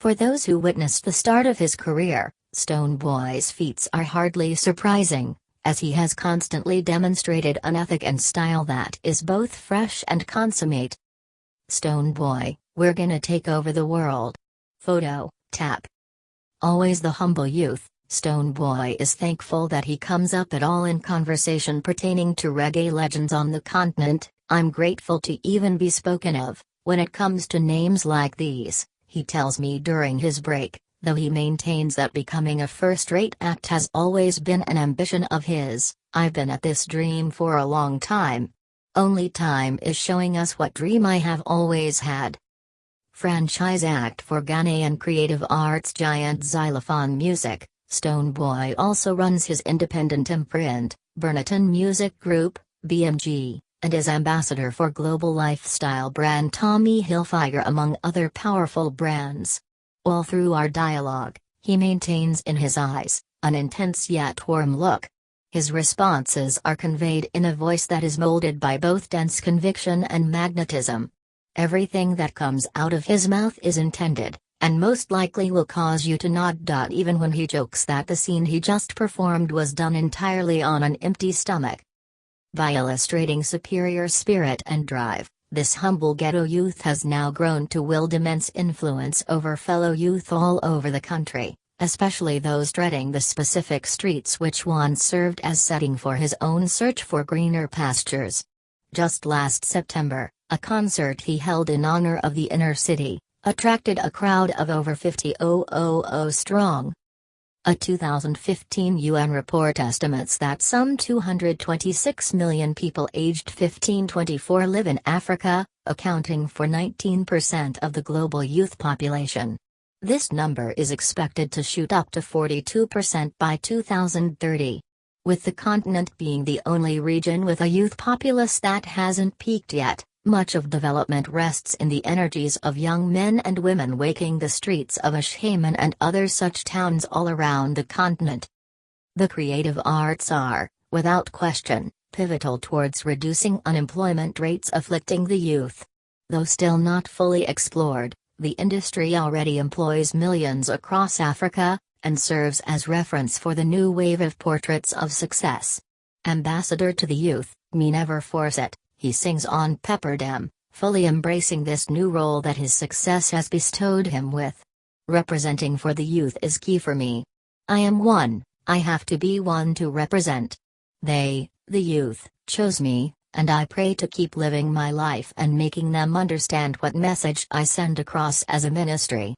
For those who witnessed the start of his career, Stonebwoy's feats are hardly surprising, as he has constantly demonstrated an ethic and style that is both fresh and consummate. Stonebwoy, we're gonna take over the world. Photo, tap. Always the humble youth, Stonebwoy is thankful that he comes up at all in conversation pertaining to reggae legends on the continent. I'm grateful to even be spoken of. When it comes to names like these, he tells me during his break, though he maintains that becoming a first-rate act has always been an ambition of his. I've been at this dream for a long time. Only time is showing us what dream I have always had. Franchise act for Ghanaian creative arts giant Zylofon Music, Stonebwoy also runs his independent imprint, Burniton Music Group, BMG, and is ambassador for global lifestyle brand Tommy Hilfiger among other powerful brands. All through our dialogue, he maintains in his eyes an intense yet warm look. His responses are conveyed in a voice that is molded by both dense conviction and magnetism. Everything that comes out of his mouth is intended, and most likely will cause you to nod. Even when he jokes that the scene he just performed was done entirely on an empty stomach. By illustrating superior spirit and drive, this humble ghetto youth has now grown to wield immense influence over fellow youth all over the country, especially those treading the specific streets which once served as setting for his own search for greener pastures. Just last September, a concert he held in honor of the inner city attracted a crowd of over 50,000 strong. A 2015 UN report estimates that some 226 million people aged 15-24 live in Africa, accounting for 19% of the global youth population. This number is expected to shoot up to 42% by 2030. With the continent being the only region with a youth populace that hasn't peaked yet, much of development rests in the energies of young men and women waking the streets of Ashaiman and other such towns all around the continent. The creative arts are, without question, pivotal towards reducing unemployment rates afflicting the youth. Though still not fully explored, the industry already employs millions across Africa, and serves as reference for the new wave of portraits of success. Ambassador to the youth, me never force it, he sings on Pepperdam, fully embracing this new role that his success has bestowed him with. Representing for the youth is key for me. I am one, I have to be one to represent. They, the youth, chose me, and I pray to keep living my life and making them understand what message I send across as a ministry.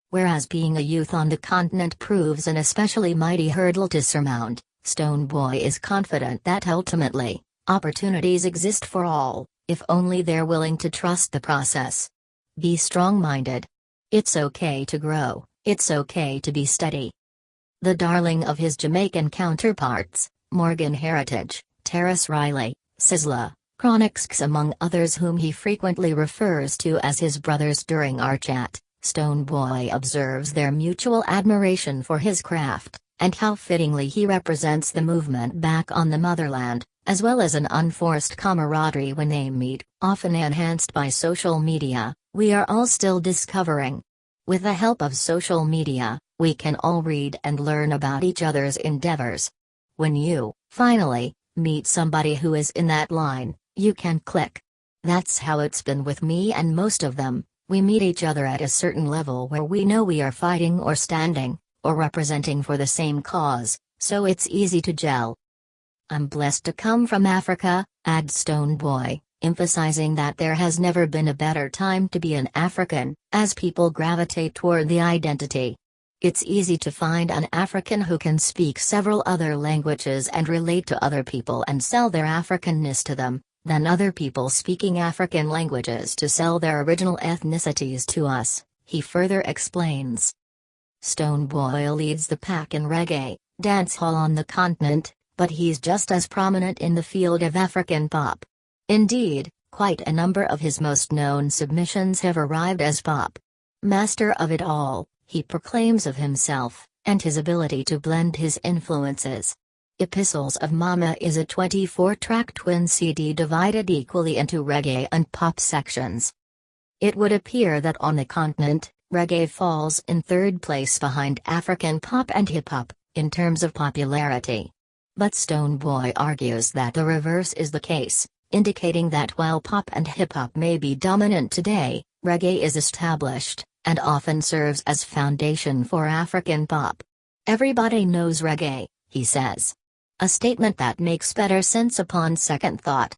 Whereas being a youth on the continent proves an especially mighty hurdle to surmount, Stonebwoy is confident that ultimately, opportunities exist for all, if only they're willing to trust the process. Be strong-minded. It's okay to grow, it's okay to be steady. The darling of his Jamaican counterparts, Morgan Heritage, Terrace Riley, Sizzla, Chronixx among others whom he frequently refers to as his brothers during our chat, Stonebwoy observes their mutual admiration for his craft, and how fittingly he represents the movement back on the motherland, as well as an unforced camaraderie when they meet, often enhanced by social media, we are all still discovering. With the help of social media, we can all read and learn about each other's endeavors. When you, finally, meet somebody who is in that line, you can click. That's how it's been with me and most of them. We meet each other at a certain level where we know we are fighting or standing, or representing for the same cause, so it's easy to gel. I'm blessed to come from Africa, adds Stonebwoy, emphasizing that there has never been a better time to be an African, as people gravitate toward the identity. It's easy to find an African who can speak several other languages and relate to other people and sell their Africanness to them, than other people speaking African languages to sell their original ethnicities to us, he further explains. Stonebwoy leads the pack in reggae, dancehall on the continent, but he's just as prominent in the field of African pop. Indeed, quite a number of his most known submissions have arrived as pop. Master of it all, he proclaims of himself, and his ability to blend his influences. Epistles of Mama is a 24-track twin CD divided equally into reggae and pop sections. It would appear that on the continent, reggae falls in third place behind African pop and hip-hop, in terms of popularity. But Stonebwoy argues that the reverse is the case, indicating that while pop and hip-hop may be dominant today, reggae is established, and often serves as foundation for African pop. Everybody knows reggae, he says. A statement that makes better sense upon second thought.